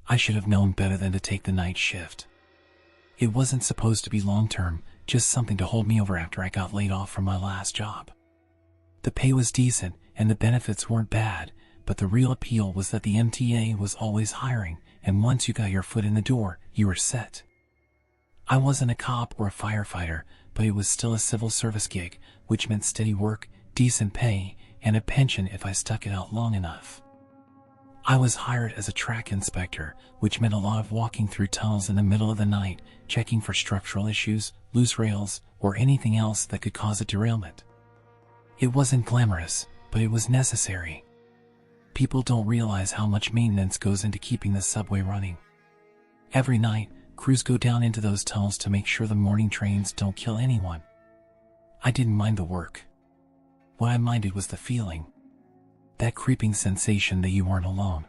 I should have known better than to take the night shift. It wasn't supposed to be long-term, just something to hold me over after I got laid off from my last job. The pay was decent and the benefits weren't bad, but the real appeal was that the MTA was always hiring, and once you got your foot in the door, you were set. I wasn't a cop or a firefighter, but it was still a civil service gig, which meant steady work, decent pay, and a pension if I stuck it out long enough. I was hired as a track inspector, which meant a lot of walking through tunnels in the middle of the night, checking for structural issues, loose rails, or anything else that could cause a derailment. It wasn't glamorous, but it was necessary. People don't realize how much maintenance goes into keeping the subway running. Every night, crews go down into those tunnels to make sure the morning trains don't kill anyone. I didn't mind the work. What I minded was the feeling. That creeping sensation that you weren't alone.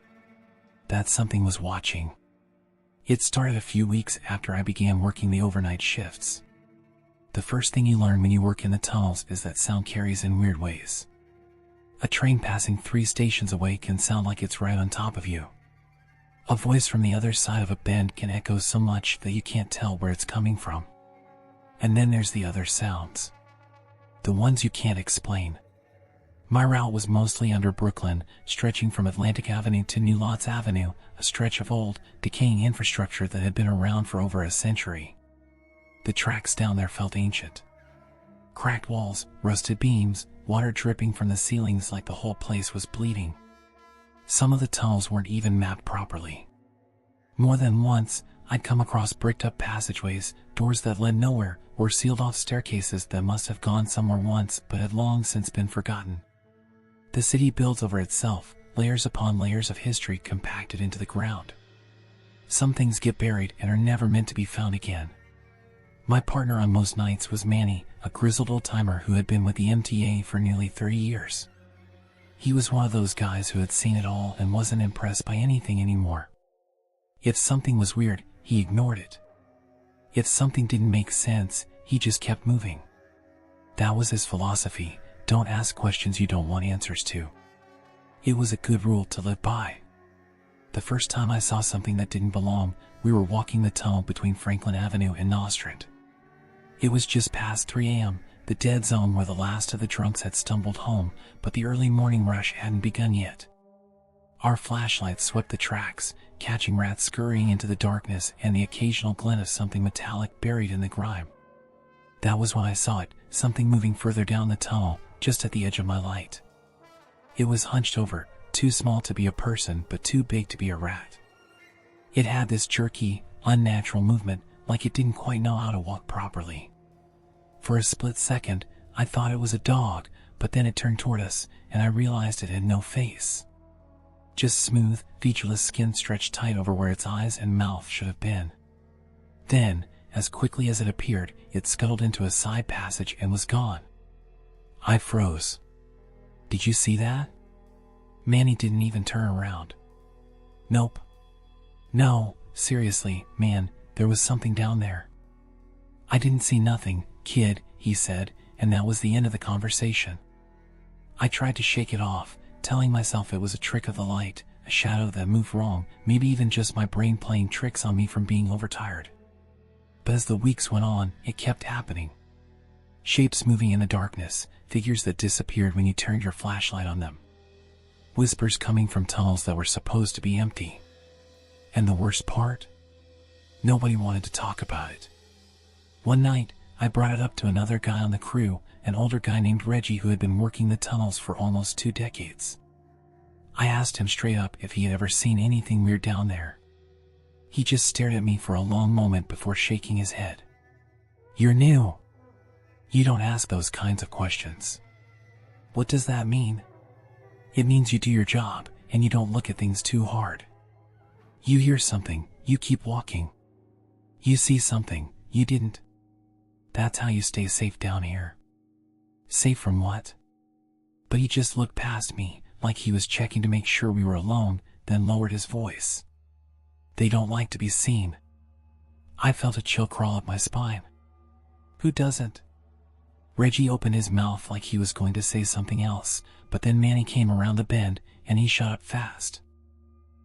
That something was watching. It started a few weeks after I began working the overnight shifts. The first thing you learn when you work in the tunnels is that sound carries in weird ways. A train passing 3 stations away can sound like it's right on top of you. A voice from the other side of a bend can echo so much that you can't tell where it's coming from. And then there's the other sounds. The ones you can't explain. My route was mostly under Brooklyn, stretching from Atlantic Avenue to New Lots Avenue, a stretch of old, decaying infrastructure that had been around for over a century. The tracks down there felt ancient. Cracked walls, rusted beams, water dripping from the ceilings like the whole place was bleeding. Some of the tunnels weren't even mapped properly. More than once, I'd come across bricked-up passageways, doors that led nowhere, or sealed-off staircases that must have gone somewhere once but had long since been forgotten. The city builds over itself, layers upon layers of history compacted into the ground. Some things get buried and are never meant to be found again. My partner on most nights was Manny, a grizzled old-timer who had been with the MTA for nearly 30 years. He was one of those guys who had seen it all and wasn't impressed by anything anymore. If something was weird, he ignored it. If something didn't make sense, he just kept moving. That was his philosophy: don't ask questions you don't want answers to. It was a good rule to live by. The first time I saw something that didn't belong, we were walking the tunnel between Franklin Avenue and Nostrand. It was just past 3 a.m., the dead zone where the last of the drunks had stumbled home, but the early morning rush hadn't begun yet. Our flashlights swept the tracks, catching rats scurrying into the darkness and the occasional glint of something metallic buried in the grime. That was when I saw it, something moving further down the tunnel, just at the edge of my light. It was hunched over, too small to be a person but too big to be a rat. It had this jerky, unnatural movement, like it didn't quite know how to walk properly. For a split second, I thought it was a dog, but then it turned toward us, and I realized it had no face. Just smooth, featureless skin stretched tight over where its eyes and mouth should have been. Then, as quickly as it appeared, it scuttled into a side passage and was gone. I froze. Did you see that? Manny didn't even turn around. Nope. No, seriously, man, there was something down there. I didn't see nothing, kid, he said, and that was the end of the conversation. I tried to shake it off, telling myself it was a trick of the light, a shadow that moved wrong, maybe even just my brain playing tricks on me from being overtired. But as the weeks went on, it kept happening. Shapes moving in the darkness, figures that disappeared when you turned your flashlight on them. Whispers coming from tunnels that were supposed to be empty. And the worst part? Nobody wanted to talk about it. One night, I brought it up to another guy on the crew, an older guy named Reggie who had been working the tunnels for almost 2 decades. I asked him straight up if he had ever seen anything weird down there. He just stared at me for a long moment before shaking his head. You're new. You don't ask those kinds of questions. What does that mean? It means you do your job, and you don't look at things too hard. You hear something, you keep walking. You see something, you didn't. That's how you stay safe down here. Safe from what? But he just looked past me, like he was checking to make sure we were alone, then lowered his voice. They don't like to be seen. I felt a chill crawl up my spine. Who doesn't? Reggie opened his mouth like he was going to say something else, but then Manny came around the bend, and he shut up fast.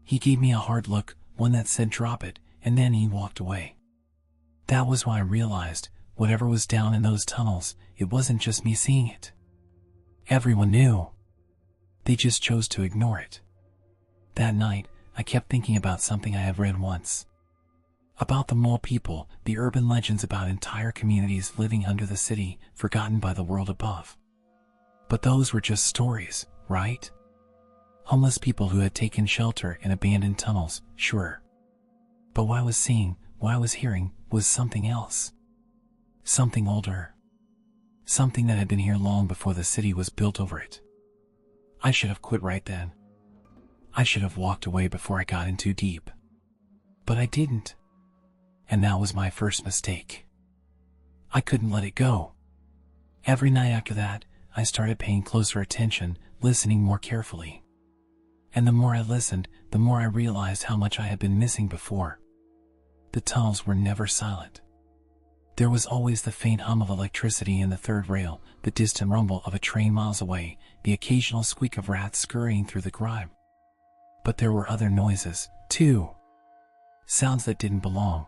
He gave me a hard look, one that said drop it, and then he walked away. That was when I realized, whatever was down in those tunnels, it wasn't just me seeing it. Everyone knew. They just chose to ignore it. That night, I kept thinking about something I had read once. About the mole people, the urban legends about entire communities living under the city, forgotten by the world above. But those were just stories, right? Homeless people who had taken shelter in abandoned tunnels, sure. But what I was seeing, what I was hearing, was something else. Something older. Something that had been here long before the city was built over it. I should have quit right then. I should have walked away before I got in too deep. But I didn't. And that was my first mistake. I couldn't let it go. Every night after that, I started paying closer attention, listening more carefully. And the more I listened, the more I realized how much I had been missing before. The tunnels were never silent. There was always the faint hum of electricity in the third rail, the distant rumble of a train miles away, the occasional squeak of rats scurrying through the grime. But there were other noises, too. Sounds that didn't belong.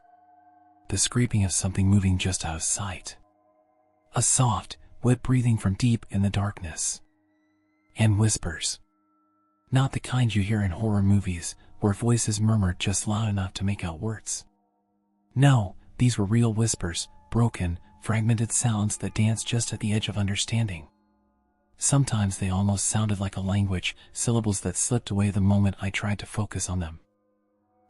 The scraping of something moving just out of sight. A soft, wet breathing from deep in the darkness. And whispers. Not the kind you hear in horror movies, where voices murmur just loud enough to make out words. No, these were real whispers, broken, fragmented sounds that danced just at the edge of understanding. Sometimes they almost sounded like a language, syllables that slipped away the moment I tried to focus on them.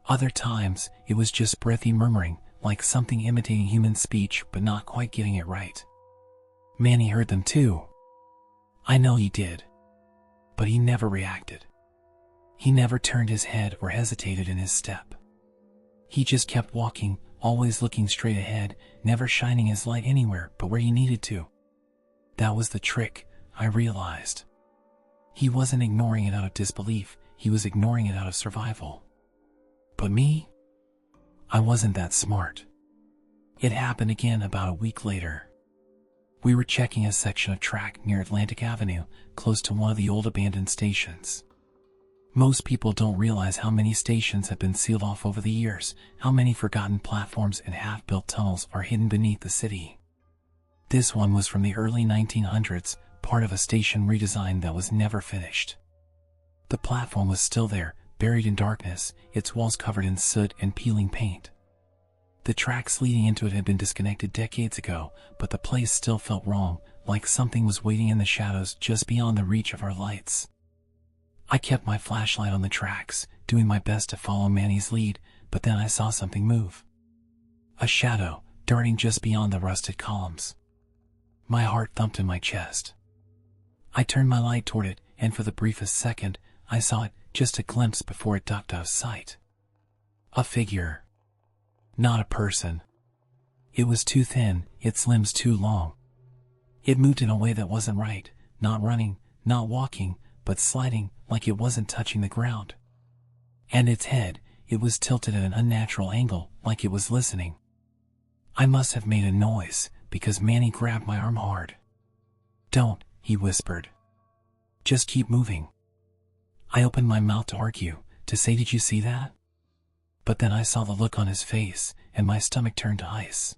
Other times, it was just breathy murmuring, like something imitating human speech but not quite getting it right. Manny heard them too. I know he did. But he never reacted. He never turned his head or hesitated in his step. He just kept walking, always looking straight ahead, never shining his light anywhere but where he needed to. That was the trick, I realized. He wasn't ignoring it out of disbelief, he was ignoring it out of survival. But me? I wasn't that smart. It happened again about a week later. We were checking a section of track near Atlantic Avenue, close to one of the old abandoned stations. Most people don't realize how many stations have been sealed off over the years, how many forgotten platforms and half-built tunnels are hidden beneath the city. This one was from the early 1900s, part of a station redesign that was never finished. The platform was still there, buried in darkness, its walls covered in soot and peeling paint. The tracks leading into it had been disconnected decades ago, but the place still felt wrong, like something was waiting in the shadows just beyond the reach of our lights. I kept my flashlight on the tracks, doing my best to follow Manny's lead, but then I saw something move. A shadow, darting just beyond the rusted columns. My heart thumped in my chest. I turned my light toward it, and for the briefest second, I saw it, just a glimpse before it ducked out of sight. A figure. Not a person. It was too thin, its limbs too long. It moved in a way that wasn't right, not running, not walking, but sliding, like it wasn't touching the ground. And its head, it was tilted at an unnatural angle, like it was listening. I must have made a noise, because Manny grabbed my arm hard. "Don't," he whispered. "Just keep moving." I opened my mouth to argue, to say, "Did you see that?" But then I saw the look on his face, and my stomach turned to ice.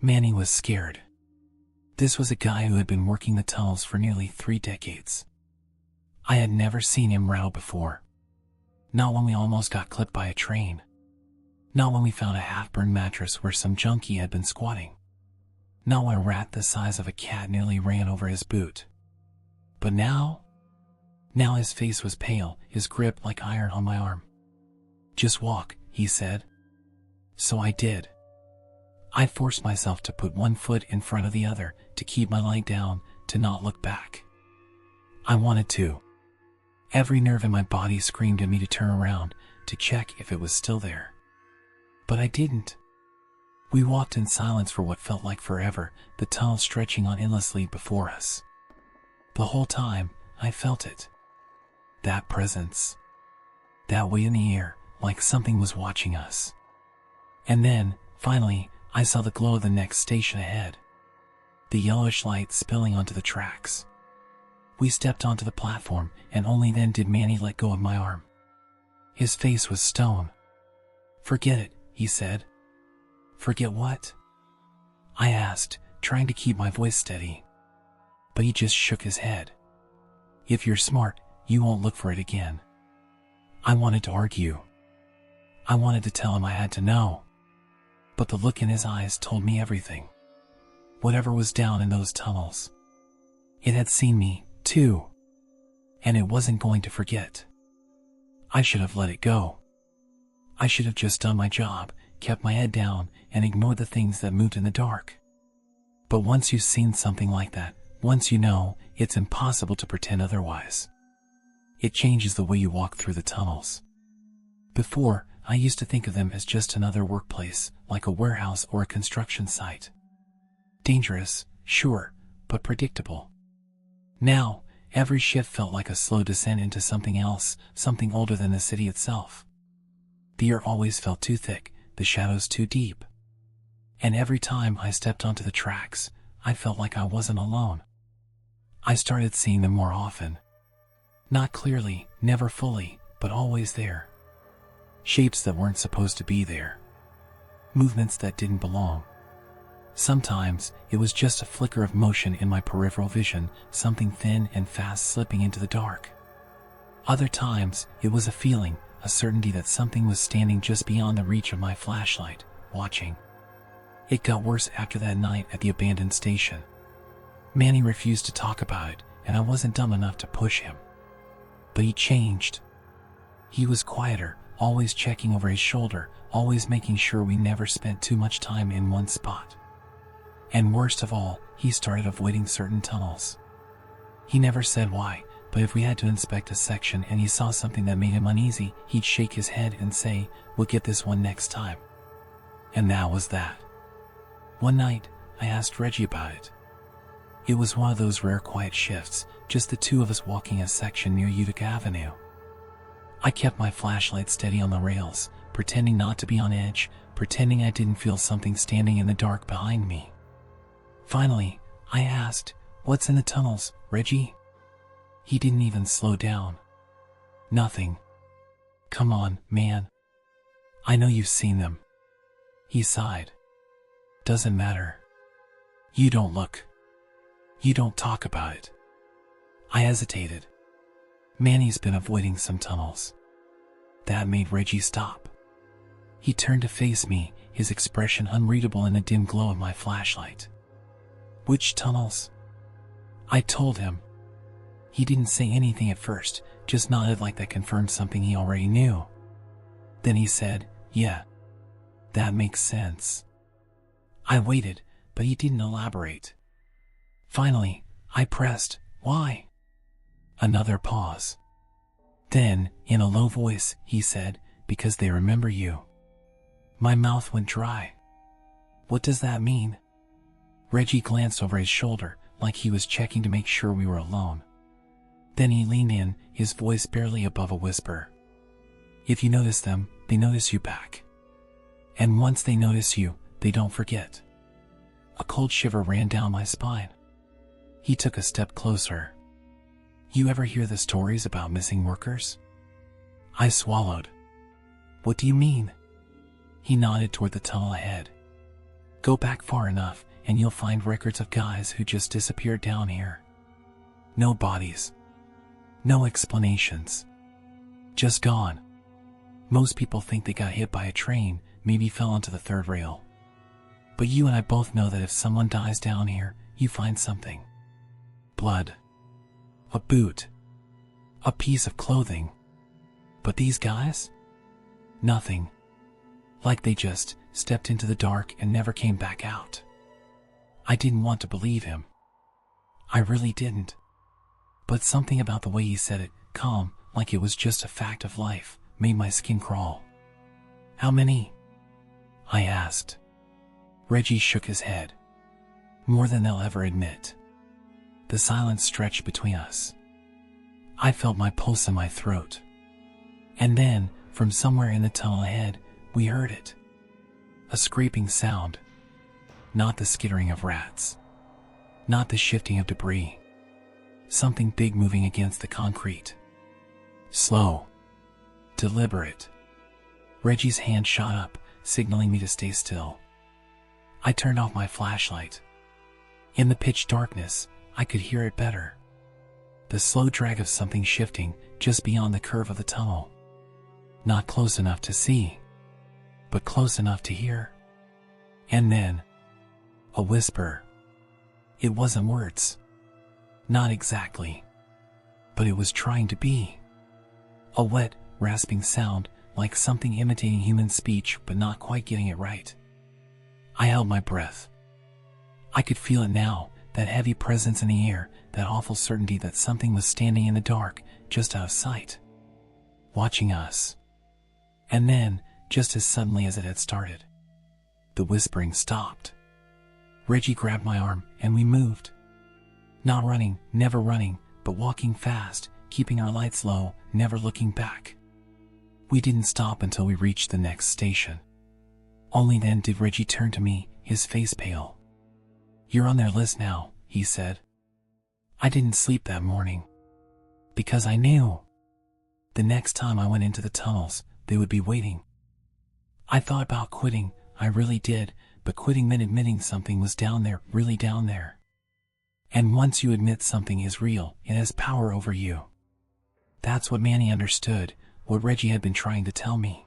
Manny was scared. This was a guy who had been working the tunnels for nearly 3 decades. I had never seen him rattle before. Not when we almost got clipped by a train. Not when we found a half-burned mattress where some junkie had been squatting. Not when a rat the size of a cat nearly ran over his boot. But now his face was pale, his grip like iron on my arm. "Just walk," he said. So I did. I forced myself to put one foot in front of the other, to keep my light down, to not look back. I wanted to. Every nerve in my body screamed at me to turn around, to check if it was still there. But I didn't. We walked in silence for what felt like forever, the tunnel stretching on endlessly before us. The whole time, I felt it. That presence. That weight in the air, like something was watching us. And then, finally, I saw the glow of the next station ahead. The yellowish light spilling onto the tracks. We stepped onto the platform, and only then did Manny let go of my arm. His face was stone. Forget it, he said. Forget what? I asked, trying to keep my voice steady. But he just shook his head. If you're smart, you won't look for it again. I wanted to argue. I wanted to tell him I had to know. But the look in his eyes told me everything. Whatever was down in those tunnels, it had seen me, too. And it wasn't going to forget. I should have let it go. I should have just done my job, kept my head down, and ignored the things that moved in the dark. But once you've seen something like that, once you know, it's impossible to pretend otherwise. It changes the way you walk through the tunnels. Before, I used to think of them as just another workplace, like a warehouse or a construction site. Dangerous, sure, but predictable. Now, every shift felt like a slow descent into something else, something older than the city itself. The air always felt too thick, the shadows too deep. And every time I stepped onto the tracks, I felt like I wasn't alone. I started seeing them more often. Not clearly, never fully, but always there. Shapes that weren't supposed to be there. Movements that didn't belong. Sometimes, it was just a flicker of motion in my peripheral vision, something thin and fast slipping into the dark. Other times, it was a feeling, a certainty that something was standing just beyond the reach of my flashlight, watching. It got worse after that night at the abandoned station. Manny refused to talk about it, and I wasn't dumb enough to push him. But he changed. He was quieter, always checking over his shoulder, always making sure we never spent too much time in one spot. And worst of all, he started avoiding certain tunnels. He never said why, but if we had to inspect a section and he saw something that made him uneasy, he'd shake his head and say, "We'll get this one next time." And that was that. One night, I asked Reggie about it. It was one of those rare quiet shifts, just the two of us walking a section near Utica Avenue. I kept my flashlight steady on the rails, pretending not to be on edge, pretending I didn't feel something standing in the dark behind me. Finally, I asked, "What's in the tunnels, Reggie?" He didn't even slow down. "Nothing." "Come on, man. I know you've seen them." He sighed. "Doesn't matter. You don't look. You don't talk about it." I hesitated. Manny's been avoiding some tunnels. That made Reggie stop. He turned to face me, his expression unreadable in the dim glow of my flashlight. "Which tunnels?" I told him. He didn't say anything at first, just nodded like that confirmed something he already knew. Then he said, "Yeah, that makes sense." I waited, but he didn't elaborate. Finally, I pressed, "Why?" Another pause. Then, in a low voice, he said, "Because they remember you." My mouth went dry. "What does that mean?" Reggie glanced over his shoulder, like he was checking to make sure we were alone. Then he leaned in, his voice barely above a whisper. "If you notice them, they notice you back. And once they notice you, they don't forget." A cold shiver ran down my spine. He took a step closer. "You ever hear the stories about missing workers?" I swallowed. "What do you mean?" He nodded toward the tunnel ahead. "Go back far enough, and you'll find records of guys who just disappeared down here. No bodies. No explanations. Just gone. Most people think they got hit by a train, maybe fell onto the third rail. But you and I both know that if someone dies down here, you find something. Blood. A boot. A piece of clothing. But these guys? Nothing. Like they just stepped into the dark and never came back out." I didn't want to believe him. I really didn't. But something about the way he said it, calm, like it was just a fact of life, made my skin crawl. "How many?" I asked. Reggie shook his head. "More than they'll ever admit." The silence stretched between us. I felt my pulse in my throat. And then, from somewhere in the tunnel ahead, we heard it. A scraping sound. Not the skittering of rats. Not the shifting of debris. Something big moving against the concrete. Slow. Deliberate. Reggie's hand shot up, signaling me to stay still. I turned off my flashlight. In the pitch darkness, I could hear it better. The slow drag of something shifting just beyond the curve of the tunnel. Not close enough to see, but close enough to hear. And then, a whisper. It wasn't words. Not exactly. But it was trying to be. A wet, rasping sound, like something imitating human speech but not quite getting it right. I held my breath. I could feel it now, that heavy presence in the air, that awful certainty that something was standing in the dark, just out of sight. Watching us. And then, just as suddenly as it had started, the whispering stopped. Reggie grabbed my arm, and we moved. Not running, never running, but walking fast, keeping our lights low, never looking back. We didn't stop until we reached the next station. Only then did Reggie turn to me, his face pale. "You're on their list now," he said. I didn't sleep that morning. Because I knew. The next time I went into the tunnels, they would be waiting. I thought about quitting, I really did, but quitting meant admitting something was down there, really down there. And once you admit something is real, it has power over you. That's what Manny understood, what Reggie had been trying to tell me.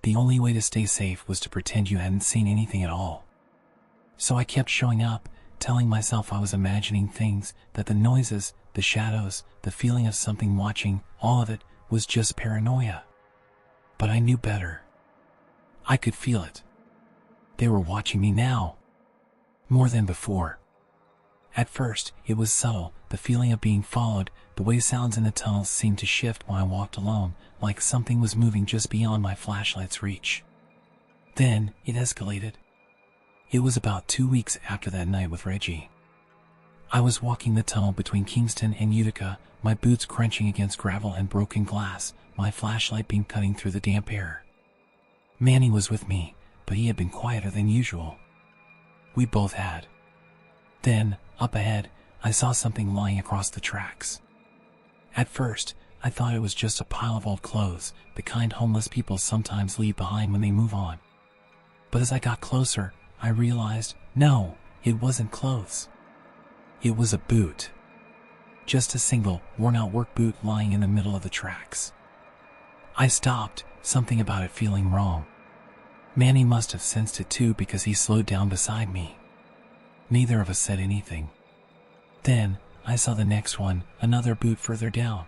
The only way to stay safe was to pretend you hadn't seen anything at all. So I kept showing up, telling myself I was imagining things, that the noises, the shadows, the feeling of something watching, all of it, was just paranoia. But I knew better. I could feel it. They were watching me now. More than before. At first, it was subtle, the feeling of being followed, the way sounds in the tunnels seemed to shift when I walked alone, like something was moving just beyond my flashlight's reach. Then, it escalated. It was about 2 weeks after that night with Reggie. I was walking the tunnel between Kingston and Utica, my boots crunching against gravel and broken glass, my flashlight beam cutting through the damp air. Manny was with me, but he had been quieter than usual. We both had. Then, up ahead, I saw something lying across the tracks. At first, I thought it was just a pile of old clothes, the kind homeless people sometimes leave behind when they move on. But as I got closer, I realized, no, it wasn't clothes. It was a boot. Just a single, worn-out work boot lying in the middle of the tracks. I stopped, something about it feeling wrong. Manny must have sensed it too because he slowed down beside me. Neither of us said anything. Then, I saw the next one, another boot further down.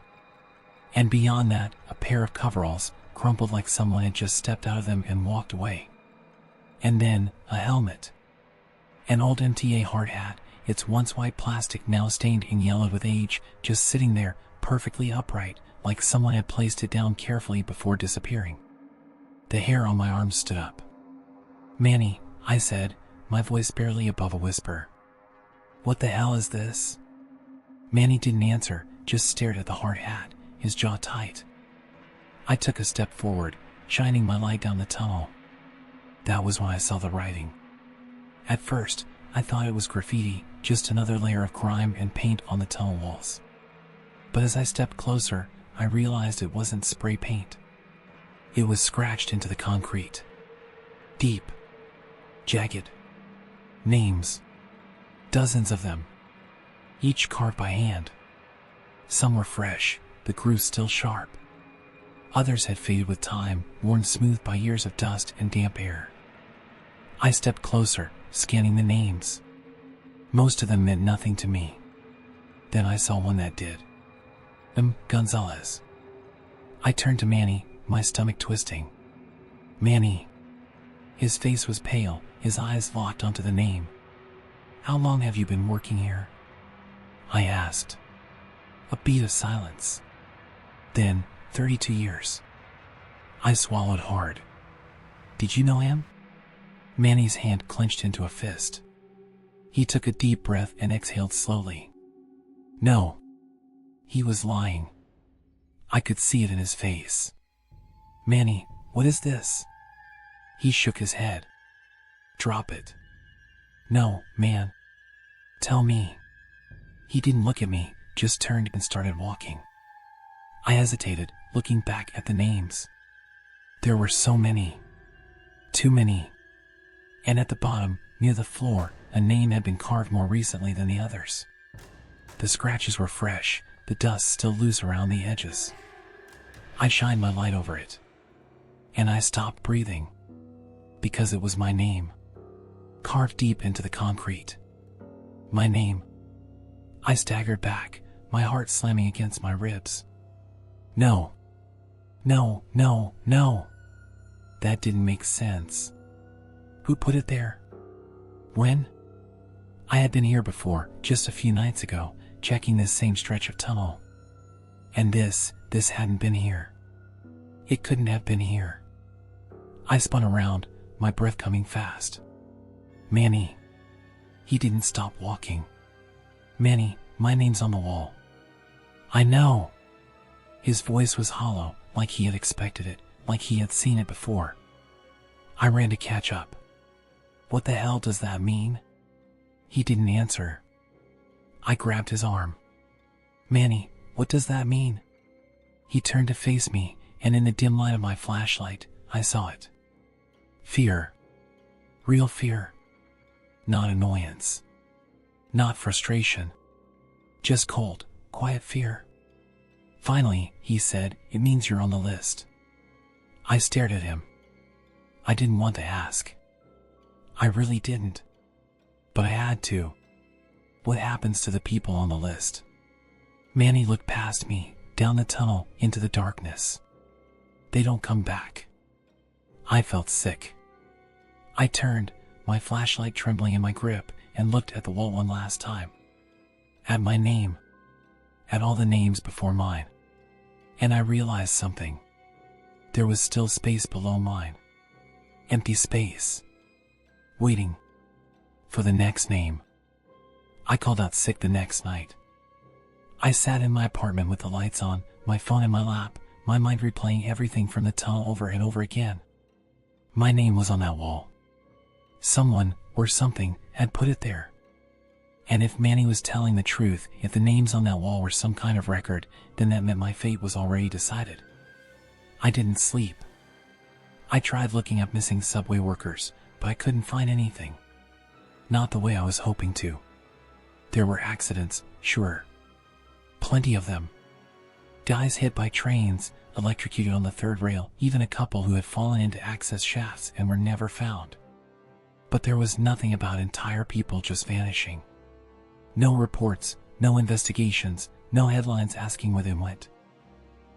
And beyond that, a pair of coveralls, crumpled like someone had just stepped out of them and walked away. And then, a helmet. An old MTA hard hat, its once white plastic now stained and yellowed with age, just sitting there, perfectly upright, like someone had placed it down carefully before disappearing. The hair on my arm stood up. "Manny," I said, my voice barely above a whisper. "What the hell is this?" Manny didn't answer, just stared at the hard hat, his jaw tight. I took a step forward, shining my light down the tunnel. That was when I saw the writing. At first, I thought it was graffiti, just another layer of grime and paint on the tunnel walls. But as I stepped closer, I realized it wasn't spray paint. It was scratched into the concrete. Deep. Jagged. Names. Dozens of them. Each carved by hand. Some were fresh, the grooves still sharp. Others had faded with time, worn smooth by years of dust and damp air. I stepped closer, scanning the names. Most of them meant nothing to me. Then I saw one that did. Gonzalez. I turned to Manny, my stomach twisting. "Manny." His face was pale, his eyes locked onto the name. "How long have you been working here?" I asked. A beat of silence. Then, 32 years. I swallowed hard. "Did you know him?" Manny's hand clenched into a fist. He took a deep breath and exhaled slowly. "No." He was lying. I could see it in his face. "Manny, what is this?" He shook his head. "Drop it." "No, man. Tell me." He didn't look at me, just turned and started walking. I hesitated, looking back at the names. There were so many. Too many. And at the bottom, near the floor, a name had been carved more recently than the others. The scratches were fresh, the dust still loose around the edges. I shined my light over it. And I stopped breathing. Because it was my name. Carved deep into the concrete. My name. I staggered back, my heart slamming against my ribs. No. No, no, no. That didn't make sense. Who put it there? When? I had been here before, just a few nights ago, checking this same stretch of tunnel. And this hadn't been here. It couldn't have been here. I spun around, my breath coming fast. Manny. He didn't stop walking. Manny, my name's on the wall. I know. His voice was hollow, like he had expected it, like he had seen it before. I ran to catch up. What the hell does that mean? He didn't answer. I grabbed his arm. Manny, what does that mean? He turned to face me, and in the dim light of my flashlight, I saw it. Fear. Real fear. Not annoyance. Not frustration. Just cold, quiet fear. Finally, he said, it means you're on the list. I stared at him. I didn't want to ask. I really didn't. But I had to. What happens to the people on the list? Manny looked past me, down the tunnel, into the darkness. They don't come back. I felt sick. I turned, my flashlight trembling in my grip, and looked at the wall one last time. At my name. At all the names before mine. And I realized something. There was still space below mine. Empty space. Waiting. For the next name. I called out sick the next night. I sat in my apartment with the lights on, my phone in my lap, my mind replaying everything from the tunnel over and over again. My name was on that wall. Someone, or something, had put it there. And if Manny was telling the truth, if the names on that wall were some kind of record, then that meant my fate was already decided. I didn't sleep. I tried looking up missing subway workers, but I couldn't find anything. Not the way I was hoping to. There were accidents, sure. Plenty of them. Guys hit by trains, electrocuted on the third rail, even a couple who had fallen into access shafts and were never found. But there was nothing about entire people just vanishing. No reports, no investigations, no headlines asking where they went.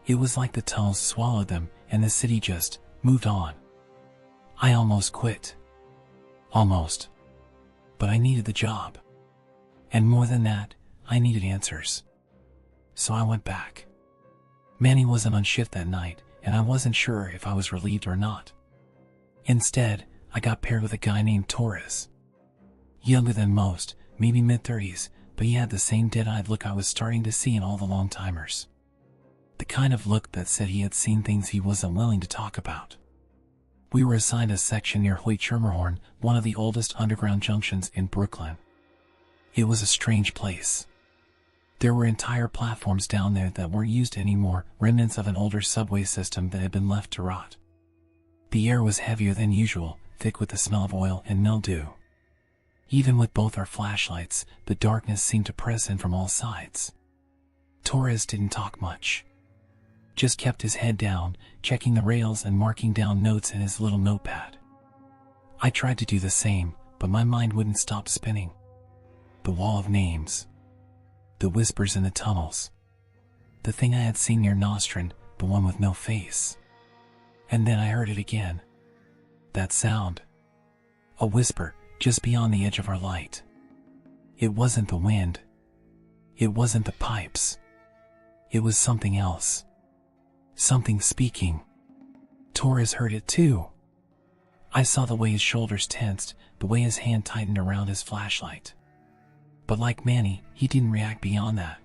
It was like the tunnels swallowed them and the city just moved on. I almost quit. Almost. But I needed the job. And more than that, I needed answers. So I went back. Manny wasn't on shift that night, and I wasn't sure if I was relieved or not. Instead, I got paired with a guy named Torres. Younger than most, maybe mid-30s, but he had the same dead-eyed look I was starting to see in all the long-timers. The kind of look that said he had seen things he wasn't willing to talk about. We were assigned a section near Hoyt-Schermerhorn, one of the oldest underground junctions in Brooklyn. It was a strange place. There were entire platforms down there that weren't used anymore, remnants of an older subway system that had been left to rot. The air was heavier than usual, thick with the smell of oil and mildew. Even with both our flashlights, the darkness seemed to press in from all sides. Torres didn't talk much. Just kept his head down, checking the rails and marking down notes in his little notepad. I tried to do the same, but my mind wouldn't stop spinning. The wall of names. The whispers in the tunnels. The thing I had seen near Nostrand, the one with no face. And then I heard it again. That sound. A whisper, just beyond the edge of our light. It wasn't the wind. It wasn't the pipes. It was something else. Something speaking. Torres heard it too. I saw the way his shoulders tensed, the way his hand tightened around his flashlight. But like Manny, he didn't react beyond that.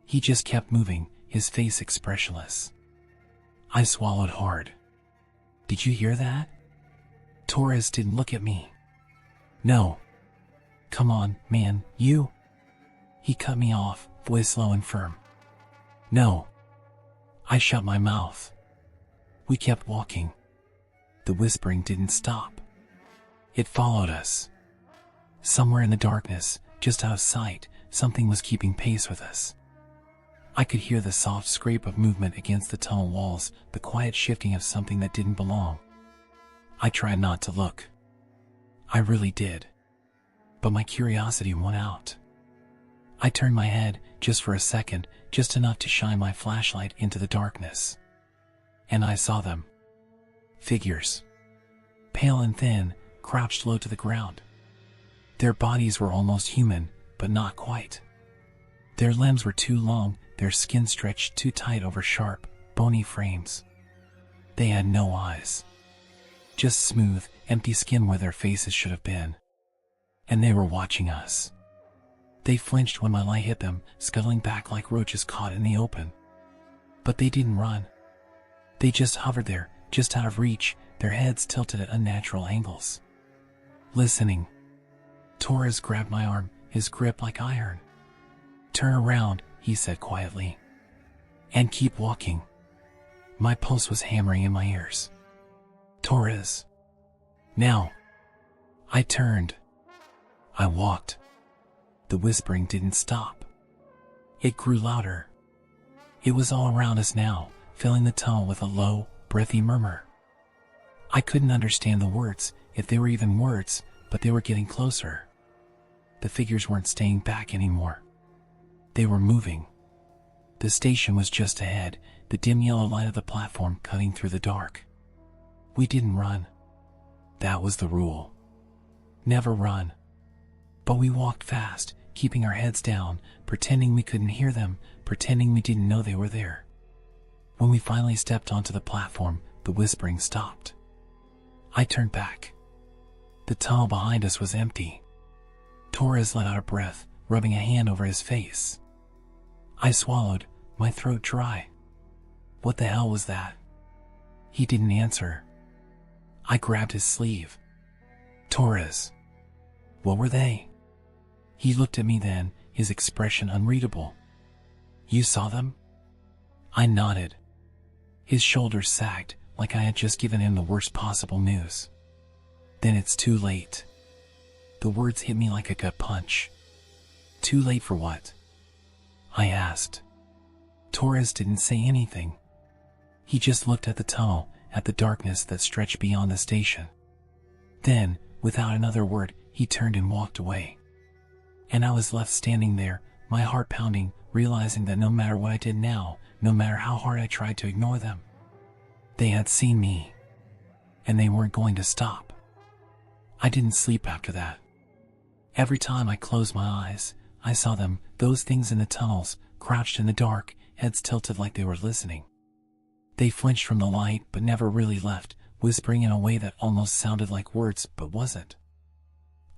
He just kept moving, his face expressionless. I swallowed hard. Did you hear that? Torres didn't look at me. No. Come on, man, you. He cut me off, voice low and firm. No. I shut my mouth. We kept walking. The whispering didn't stop. It followed us. Somewhere in the darkness, just out of sight, something was keeping pace with us. I could hear the soft scrape of movement against the tunnel walls, the quiet shifting of something that didn't belong. I tried not to look. I really did. But my curiosity won out. I turned my head, just for a second, just enough to shine my flashlight into the darkness. And I saw them. Figures. Pale and thin, crouched low to the ground. Their bodies were almost human, but not quite. Their limbs were too long, their skin stretched too tight over sharp, bony frames. They had no eyes. Just smooth, empty skin where their faces should have been. And they were watching us. They flinched when my light hit them, scuttling back like roaches caught in the open. But they didn't run. They just hovered there, just out of reach, their heads tilted at unnatural angles. Listening. Torres grabbed my arm, his grip like iron. "Turn around," he said quietly. "And keep walking." My pulse was hammering in my ears. "Torres. Now." I turned. I walked. The whispering didn't stop. It grew louder. It was all around us now, filling the tunnel with a low, breathy murmur. I couldn't understand the words, if they were even words, but they were getting closer. The figures weren't staying back anymore. They were moving. The station was just ahead, the dim yellow light of the platform cutting through the dark. We didn't run. That was the rule. Never run. But we walked fast, keeping our heads down, pretending we couldn't hear them, pretending we didn't know they were there. When we finally stepped onto the platform, the whispering stopped. I turned back. The tunnel behind us was empty. Torres let out a breath, rubbing a hand over his face. I swallowed, my throat dry. What the hell was that? He didn't answer. I grabbed his sleeve. "Torres. What were they?" He looked at me then, his expression unreadable. "You saw them?" I nodded. His shoulders sagged, like I had just given him the worst possible news. "Then it's too late." The words hit me like a gut punch. "Too late for what?" I asked. Torres didn't say anything. He just looked at the tunnel, at the darkness that stretched beyond the station. Then, without another word, he turned and walked away. And I was left standing there, my heart pounding, realizing that no matter what I did now, no matter how hard I tried to ignore them, they had seen me. And they weren't going to stop. I didn't sleep after that. Every time I closed my eyes, I saw them, those things in the tunnels, crouched in the dark, heads tilted like they were listening. They flinched from the light but never really left, whispering in a way that almost sounded like words but wasn't.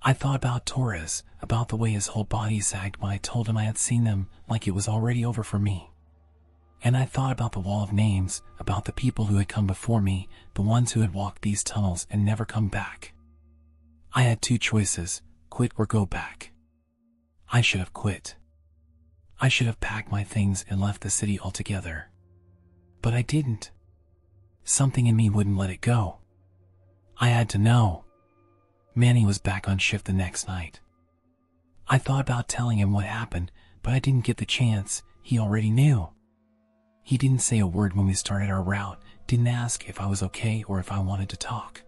I thought about Torres, about the way his whole body sagged when I told him I had seen them, like it was already over for me. And I thought about the wall of names, about the people who had come before me, the ones who had walked these tunnels and never come back. I had two choices, quit or go back. I should have quit. I should have packed my things and left the city altogether. But I didn't. Something in me wouldn't let it go. I had to know. Manny was back on shift the next night. I thought about telling him what happened, but I didn't get the chance. He already knew. He didn't say a word when we started our route, didn't ask if I was okay or if I wanted to talk.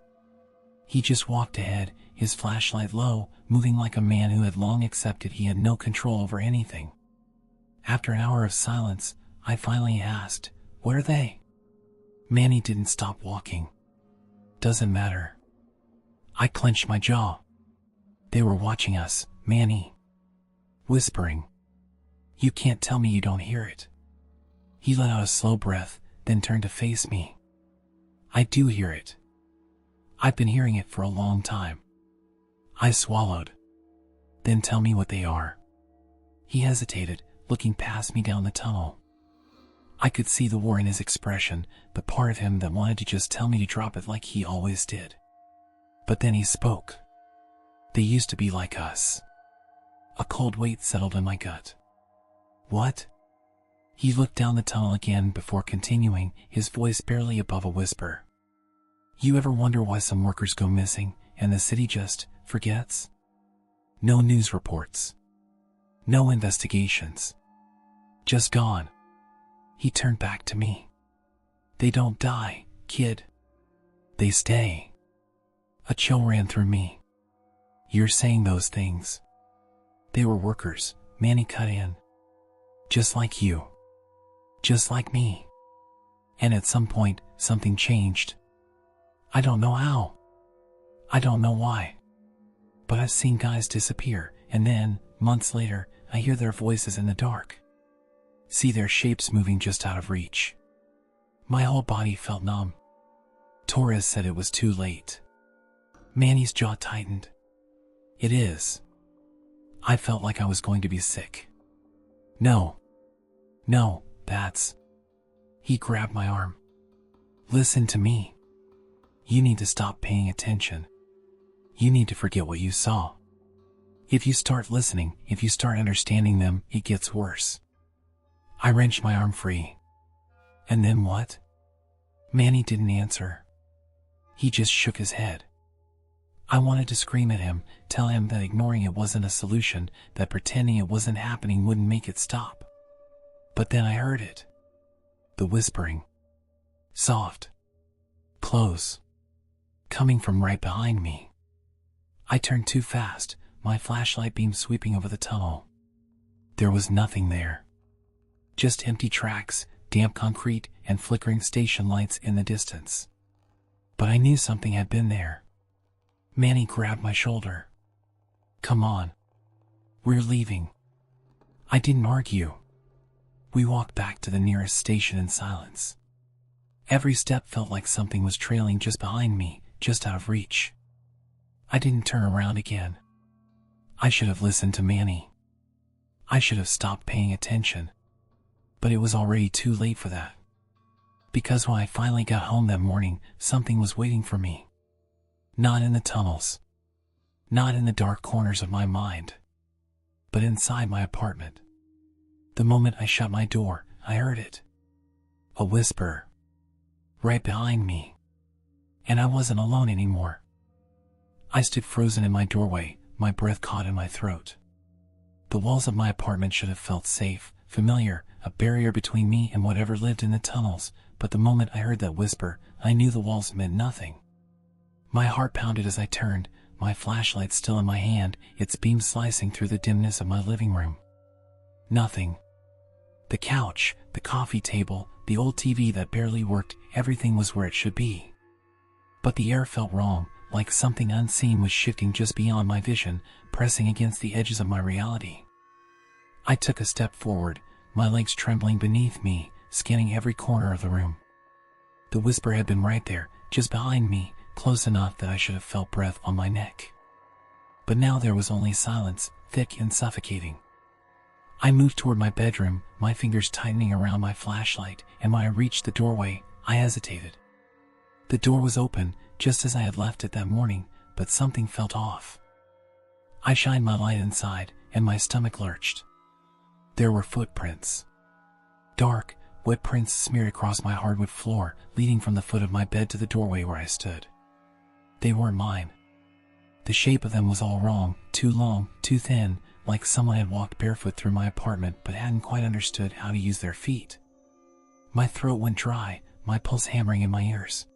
He just walked ahead, his flashlight low, moving like a man who had long accepted he had no control over anything. After an hour of silence, I finally asked, "What are they?" Manny didn't stop walking. "Doesn't matter." I clenched my jaw. They were watching us, Manny. Whispering. "You can't tell me you don't hear it." He let out a slow breath, then turned to face me. "I do hear it. I've been hearing it for a long time." I swallowed. "Then tell me what they are." He hesitated, looking past me down the tunnel. I could see the war in his expression, the part of him that wanted to just tell me to drop it like he always did. But then he spoke. "They used to be like us." A cold weight settled in my gut. "What?" He looked down the tunnel again before continuing, his voice barely above a whisper. You ever wonder why some workers go missing and the city just forgets? No news reports. No investigations. Just gone. He turned back to me. They don't die, kid. They stay. A chill ran through me. You're saying those things. They were workers, Manny cut in. Just like you. Just like me. And at some point, something changed. I don't know how. I don't know why. But I've seen guys disappear, and then, months later, I hear their voices in the dark. See their shapes moving just out of reach. My whole body felt numb. Torres said it was too late. Manny's jaw tightened. It is. I felt like I was going to be sick. No, that's... He grabbed my arm. Listen to me. You need to stop paying attention. You need to forget what you saw. If you start listening, if you start understanding them, it gets worse. I wrenched my arm free. And then what? Manny didn't answer. He just shook his head. I wanted to scream at him, tell him that ignoring it wasn't a solution, that pretending it wasn't happening wouldn't make it stop. But then I heard it. The whispering. Soft. Close. Coming from right behind me. I turned too fast, my flashlight beam sweeping over the tunnel. There was nothing there. Just empty tracks, damp concrete, and flickering station lights in the distance. But I knew something had been there. Manny grabbed my shoulder. Come on. We're leaving. I didn't argue. We walked back to the nearest station in silence. Every step felt like something was trailing just behind me, just out of reach. I didn't turn around again. I should have listened to Manny. I should have stopped paying attention. But it was already too late for that. Because when I finally got home that morning, something was waiting for me. Not in the tunnels. Not in the dark corners of my mind. But inside my apartment. The moment I shut my door, I heard it. A whisper. Right behind me. And I wasn't alone anymore. I stood frozen in my doorway, my breath caught in my throat. The walls of my apartment should have felt safe, familiar, a barrier between me and whatever lived in the tunnels, but the moment I heard that whisper, I knew the walls meant nothing. My heart pounded as I turned, my flashlight still in my hand, its beam slicing through the dimness of my living room. Nothing. The couch, the coffee table, the old TV that barely worked, everything was where it should be. But the air felt wrong, like something unseen was shifting just beyond my vision, pressing against the edges of my reality. I took a step forward, my legs trembling beneath me, scanning every corner of the room. The whisper had been right there, just behind me, close enough that I should have felt breath on my neck. But now there was only silence, thick and suffocating. I moved toward my bedroom, my fingers tightening around my flashlight, and when I reached the doorway, I hesitated. The door was open, just as I had left it that morning, but something felt off. I shined my light inside, and my stomach lurched. There were footprints. Dark, wet prints smeared across my hardwood floor, leading from the foot of my bed to the doorway where I stood. They weren't mine. The shape of them was all wrong, too long, too thin, like someone had walked barefoot through my apartment but hadn't quite understood how to use their feet. My throat went dry, my pulse hammering in my ears.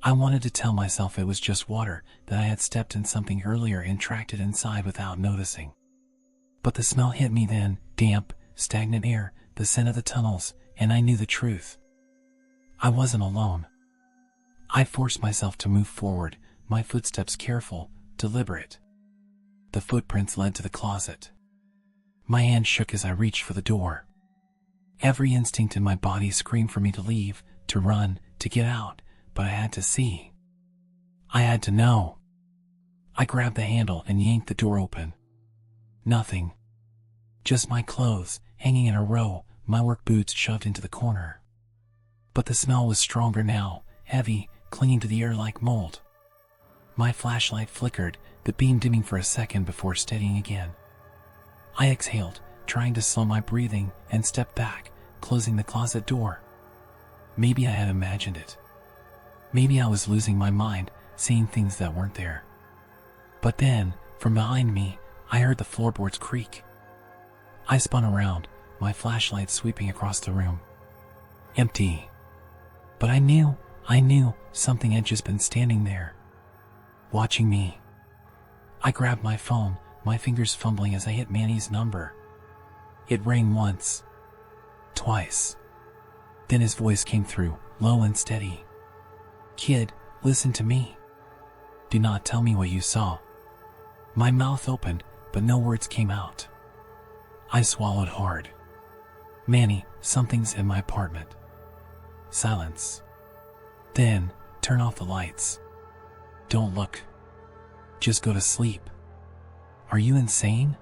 I wanted to tell myself it was just water, that I had stepped in something earlier and tracked it inside without noticing. But the smell hit me then, damp, stagnant air, the scent of the tunnels, and I knew the truth. I wasn't alone. I forced myself to move forward, my footsteps careful, deliberate. The footprints led to the closet. My hand shook as I reached for the door. Every instinct in my body screamed for me to leave, to run, to get out, but I had to see. I had to know. I grabbed the handle and yanked the door open. Nothing. Just my clothes, hanging in a row, my work boots shoved into the corner. But the smell was stronger now, heavy, clinging to the air like mold. My flashlight flickered, the beam dimming for a second before steadying again. I exhaled, trying to slow my breathing, and stepped back, closing the closet door. Maybe I had imagined it. Maybe I was losing my mind, seeing things that weren't there. But then, from behind me, I heard the floorboards creak. I spun around, my flashlight sweeping across the room. Empty. But I knew something had just been standing there, watching me. I grabbed my phone, my fingers fumbling as I hit Manny's number. It rang once, twice. Then his voice came through, low and steady. "Kid, listen to me. Do not tell me what you saw." My mouth opened, but no words came out. I swallowed hard. "Manny, something's in my apartment." Silence. Then, "Turn off the lights. Don't look. Just go to sleep." "Are you insane?"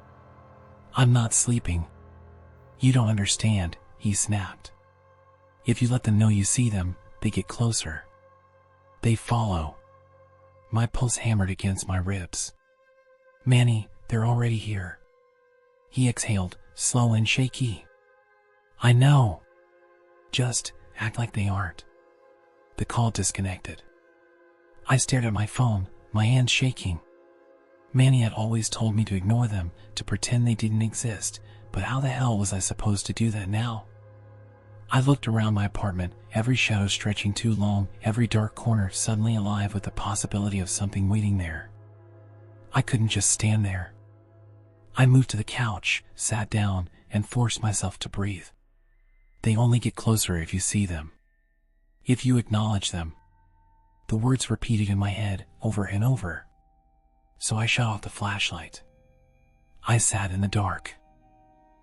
"I'm not sleeping." "You don't understand," he snapped. "If you let them know you see them, they get closer. They follow." My pulse hammered against my ribs. "Manny, they're already here." He exhaled, slow and shaky. "I know. Just act like they aren't." The call disconnected. I stared at my phone, my hands shaking. Manny had always told me to ignore them, to pretend they didn't exist, but how the hell was I supposed to do that now? I looked around my apartment, every shadow stretching too long, every dark corner suddenly alive with the possibility of something waiting there. I couldn't just stand there. I moved to the couch, sat down, and forced myself to breathe. "They only get closer if you see them. If you acknowledge them." The words repeated in my head, over and over. So I shut off the flashlight. I sat in the dark.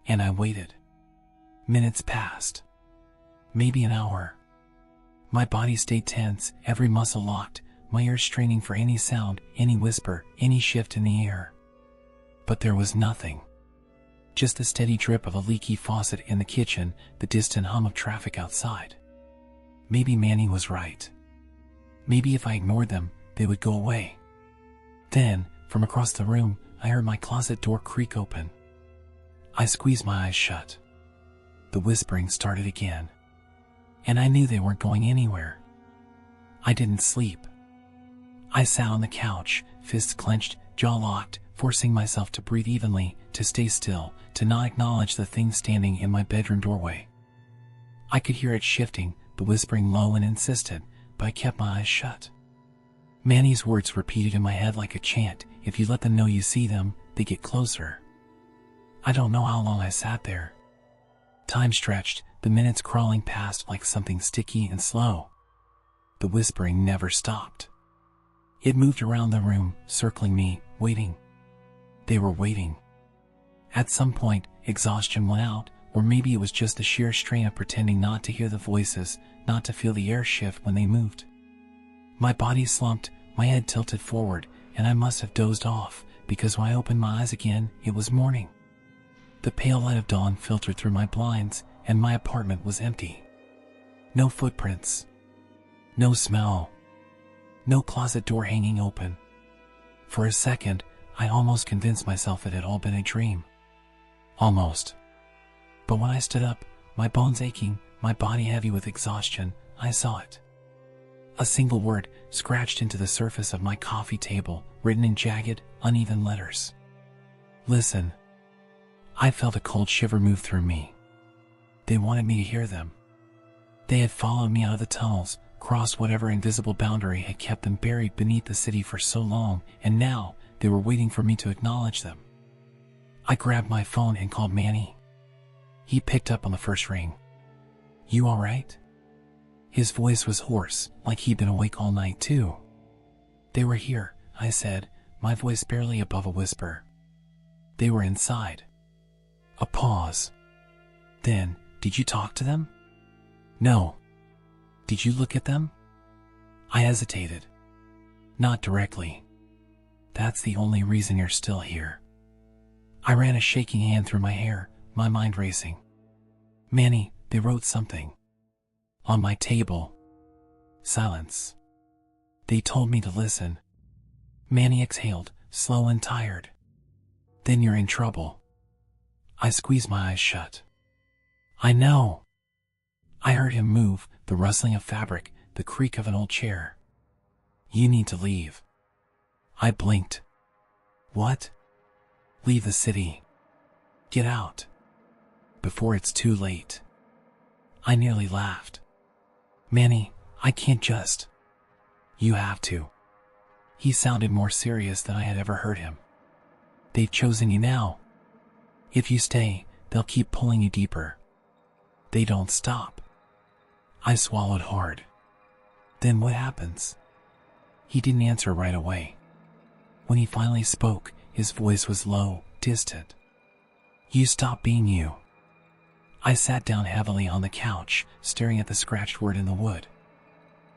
And I waited. Minutes passed. Maybe an hour. My body stayed tense, every muscle locked, my ears straining for any sound, any whisper, any shift in the air. But there was nothing. Just the steady drip of a leaky faucet in the kitchen, the distant hum of traffic outside. Maybe Manny was right. Maybe if I ignored them, they would go away. Then, from across the room, I heard my closet door creak open. I squeezed my eyes shut. The whispering started again. And I knew they weren't going anywhere. I didn't sleep. I sat on the couch, fists clenched, jaw locked, forcing myself to breathe evenly, to stay still, to not acknowledge the thing standing in my bedroom doorway. I could hear it shifting, the whispering low and insistent, but I kept my eyes shut. Manny's words repeated in my head like a chant, "If you let them know you see them, they get closer." I don't know how long I sat there. Time stretched, the minutes crawling past like something sticky and slow. The whispering never stopped. It moved around the room, circling me, waiting. They were waiting. At some point, exhaustion went out, or maybe it was just the sheer strain of pretending not to hear the voices, not to feel the air shift when they moved. My body slumped, my head tilted forward, and I must have dozed off, because when I opened my eyes again, it was morning. The pale light of dawn filtered through my blinds, and my apartment was empty. No footprints. No smell. No closet door hanging open. For a second, I almost convinced myself it had all been a dream. Almost. But when I stood up, my bones aching, my body heavy with exhaustion, I saw it. A single word scratched into the surface of my coffee table, written in jagged, uneven letters. "Listen." I felt a cold shiver move through me. They wanted me to hear them. They had followed me out of the tunnels, crossed whatever invisible boundary had kept them buried beneath the city for so long, and now they were waiting for me to acknowledge them. I grabbed my phone and called Manny. He picked up on the first ring. "You all right?" His voice was hoarse, like he'd been awake all night too. "They were here," I said, my voice barely above a whisper. "They were inside." A pause. Then, "Did you talk to them?" "No." "Did you look at them?" I hesitated. "Not directly." "That's the only reason you're still here." I ran a shaking hand through my hair, my mind racing. "Manny, they wrote something. On my table." Silence. "They told me to listen." Manny exhaled, slow and tired. "Then you're in trouble." I squeezed my eyes shut. "I know." I heard him move, the rustling of fabric, the creak of an old chair. You need to leave. I blinked. What? Leave the city. Get out. Before it's too late. I nearly laughed. Manny, I can't just. You have to. He sounded more serious than I had ever heard him. They've chosen you now. If you stay, they'll keep pulling you deeper. They don't stop. I swallowed hard. Then what happens? He didn't answer right away. When he finally spoke, his voice was low, distant. You stop being you. I sat down heavily on the couch, staring at the scratched word in the wood.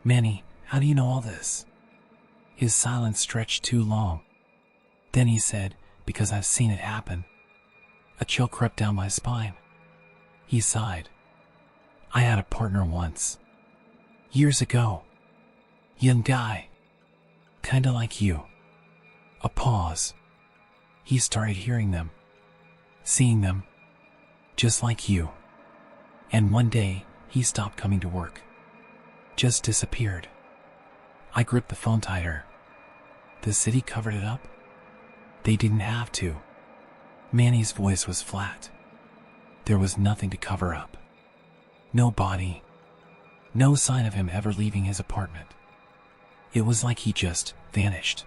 Manny, how do you know all this? His silence stretched too long. Then he said, because I've seen it happen. A chill crept down my spine. He sighed. I had a partner once. Years ago. Young guy. Kinda like you. A pause. He started hearing them. Seeing them. Just like you. And one day, he stopped coming to work. Just disappeared. I gripped the phone tighter. The city covered it up? They didn't have to. Manny's voice was flat. There was nothing to cover up. No body. No sign of him ever leaving his apartment. It was like he just vanished.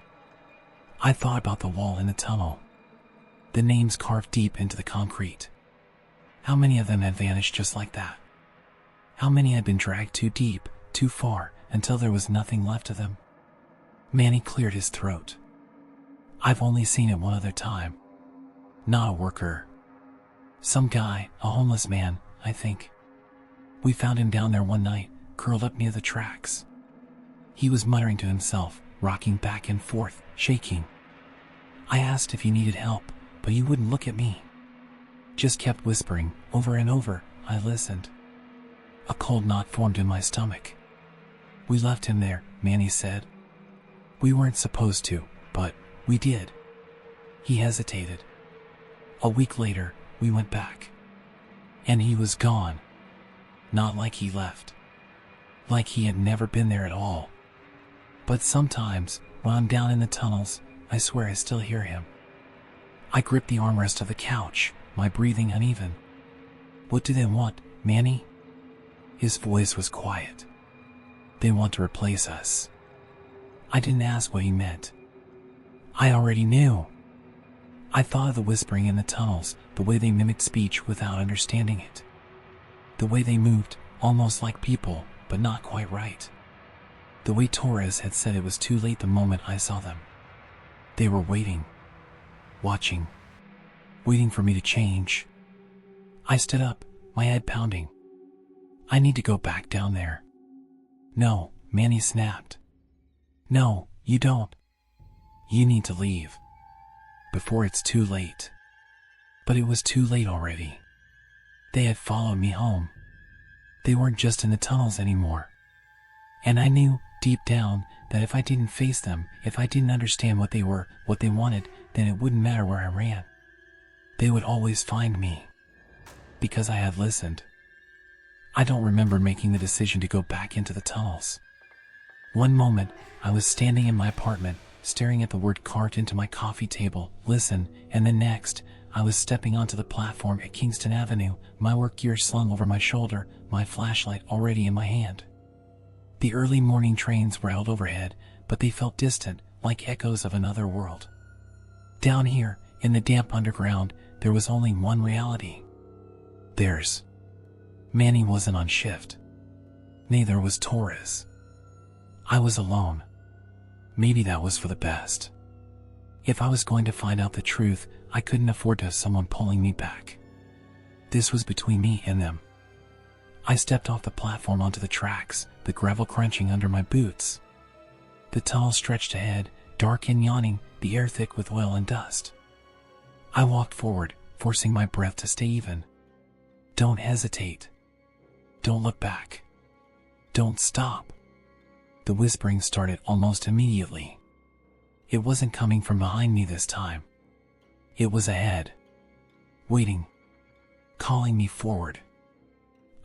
I thought about the wall in the tunnel. The names carved deep into the concrete. How many of them had vanished just like that? How many had been dragged too deep, too far, until there was nothing left of them? Manny cleared his throat. I've only seen it one other time. Not a worker. Some guy, a homeless man, I think. We found him down there one night, curled up near the tracks. He was muttering to himself, rocking back and forth, shaking. I asked if he needed help, but he wouldn't look at me. Just kept whispering, over and over. I listened. A cold knot formed in my stomach. We left him there, Manny said. We weren't supposed to, but we did. He hesitated. A week later, we went back. And he was gone. Not like he left. Like he had never been there at all. But sometimes, when I'm down in the tunnels, I swear I still hear him. I gripped the armrest of the couch, my breathing uneven. What do they want, Manny? His voice was quiet. They want to replace us. I didn't ask what he meant. I already knew. I thought of the whispering in the tunnels, the way they mimicked speech without understanding it. The way they moved, almost like people, but not quite right. The way Torres had said it was too late the moment I saw them. They were waiting. Watching. Waiting for me to change. I stood up, my head pounding. I need to go back down there. No, Manny snapped. No, you don't. You need to leave. Before it's too late. But it was too late already. They had followed me home. They weren't just in the tunnels anymore. And I knew, deep down, that if I didn't face them, if I didn't understand what they were, what they wanted, then it wouldn't matter where I ran. They would always find me. Because I had listened. I don't remember making the decision to go back into the tunnels. One moment, I was standing in my apartment, staring at the word carved into my coffee table, listen, and the next, I was stepping onto the platform at Kingston Avenue, my work gear slung over my shoulder, my flashlight already in my hand. The early morning trains were held overhead, but they felt distant, like echoes of another world. Down here, in the damp underground, there was only one reality. Theirs. Manny wasn't on shift. Neither was Torres. I was alone. Maybe that was for the best. If I was going to find out the truth, I couldn't afford to have someone pulling me back. This was between me and them. I stepped off the platform onto the tracks, the gravel crunching under my boots. The tunnel stretched ahead, dark and yawning, the air thick with oil and dust. I walked forward, forcing my breath to stay even. Don't hesitate. Don't look back. Don't stop. The whispering started almost immediately. It wasn't coming from behind me this time. It was ahead. Waiting. Calling me forward.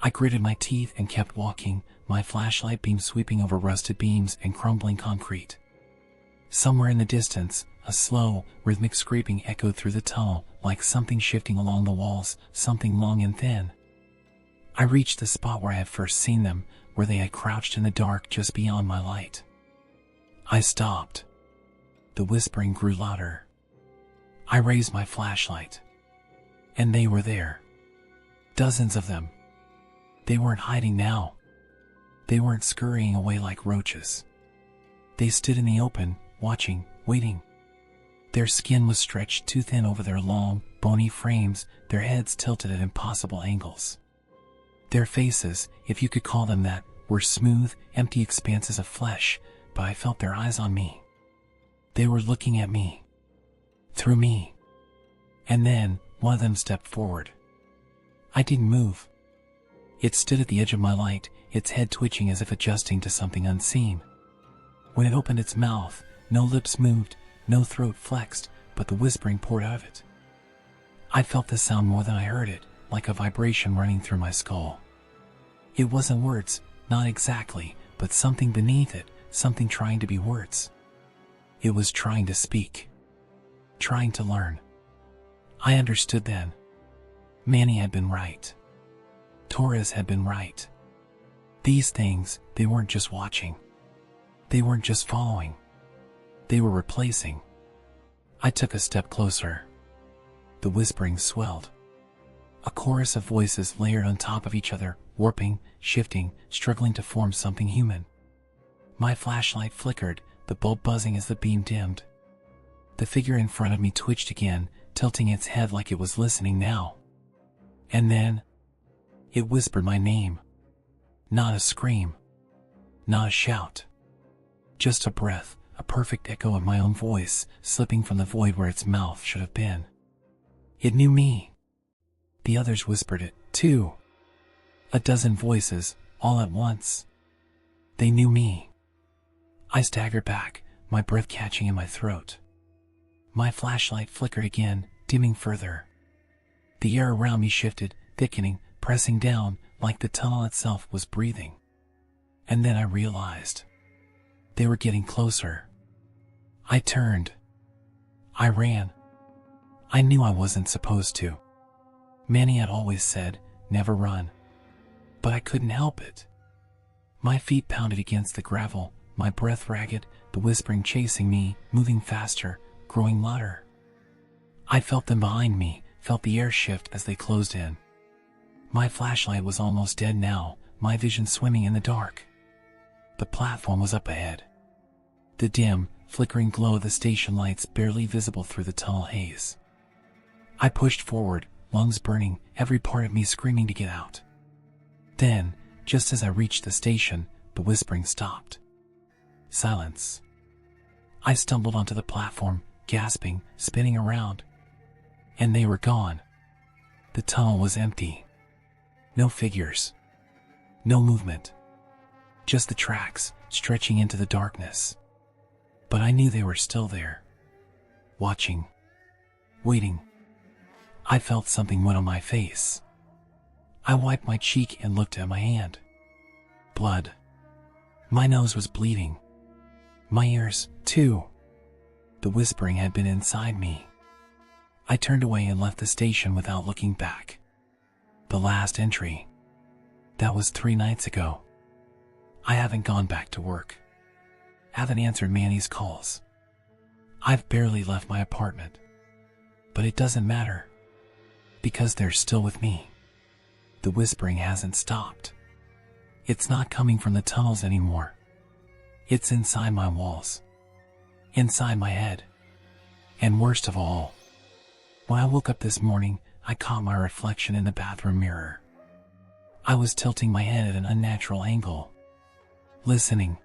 I gritted my teeth and kept walking, my flashlight beam sweeping over rusted beams and crumbling concrete. Somewhere in the distance, a slow, rhythmic scraping echoed through the tunnel, like something shifting along the walls, something long and thin. I reached the spot where I had first seen them, where they had crouched in the dark just beyond my light. I stopped. The whispering grew louder. I raised my flashlight. And they were there. Dozens of them. They weren't hiding now. They weren't scurrying away like roaches. They stood in the open, watching, waiting. Their skin was stretched too thin over their long, bony frames, their heads tilted at impossible angles. Their faces, if you could call them that, were smooth, empty expanses of flesh, but I felt their eyes on me. They were looking at me. Through me. And then, one of them stepped forward. I didn't move. It stood at the edge of my light, its head twitching as if adjusting to something unseen. When it opened its mouth, no lips moved, no throat flexed, but the whispering poured out of it. I felt the sound more than I heard it, like a vibration running through my skull. It wasn't words, not exactly, but something beneath it, something trying to be words. It was trying to speak. Trying to learn. I understood then. Manny had been right. Torres had been right. These things, they weren't just watching. They weren't just following. They were replacing. I took a step closer. The whispering swelled. A chorus of voices layered on top of each other, warping, shifting, struggling to form something human. My flashlight flickered, the bulb buzzing as the beam dimmed. The figure in front of me twitched again, tilting its head like it was listening now. And then, it whispered my name. Not a scream. Not a shout. Just a breath, a perfect echo of my own voice, slipping from the void where its mouth should have been. It knew me. The others whispered it, too. A dozen voices, all at once. They knew me. I staggered back, my breath catching in my throat. My flashlight flickered again, dimming further. The air around me shifted, thickening, pressing down, like the tunnel itself was breathing. And then I realized. They were getting closer. I turned. I ran. I knew I wasn't supposed to. Manny had always said, never run. But I couldn't help it. My feet pounded against the gravel, my breath ragged, the whispering chasing me, moving faster, growing louder. I felt them behind me, felt the air shift as they closed in. My flashlight was almost dead now, my vision swimming in the dark. The platform was up ahead. The dim, flickering glow of the station lights barely visible through the tunnel haze. I pushed forward, lungs burning, every part of me screaming to get out. Then, just as I reached the station, the whispering stopped. Silence. I stumbled onto the platform, gasping, spinning around. And they were gone. The tunnel was empty. No figures. No movement. Just the tracks, stretching into the darkness. But I knew they were still there. Watching. Waiting. I felt something wet on my face. I wiped my cheek and looked at my hand. Blood. My nose was bleeding. My ears, too. The whispering had been inside me. I turned away and left the station without looking back. The last entry. That was 3 nights ago. I haven't gone back to work. Haven't answered Manny's calls. I've barely left my apartment. But it doesn't matter. Because they're still with me. The whispering hasn't stopped. It's not coming from the tunnels anymore. It's inside my walls. Inside my head. And worst of all, when I woke up this morning, I caught my reflection in the bathroom mirror. I was tilting my head at an unnatural angle. Listening.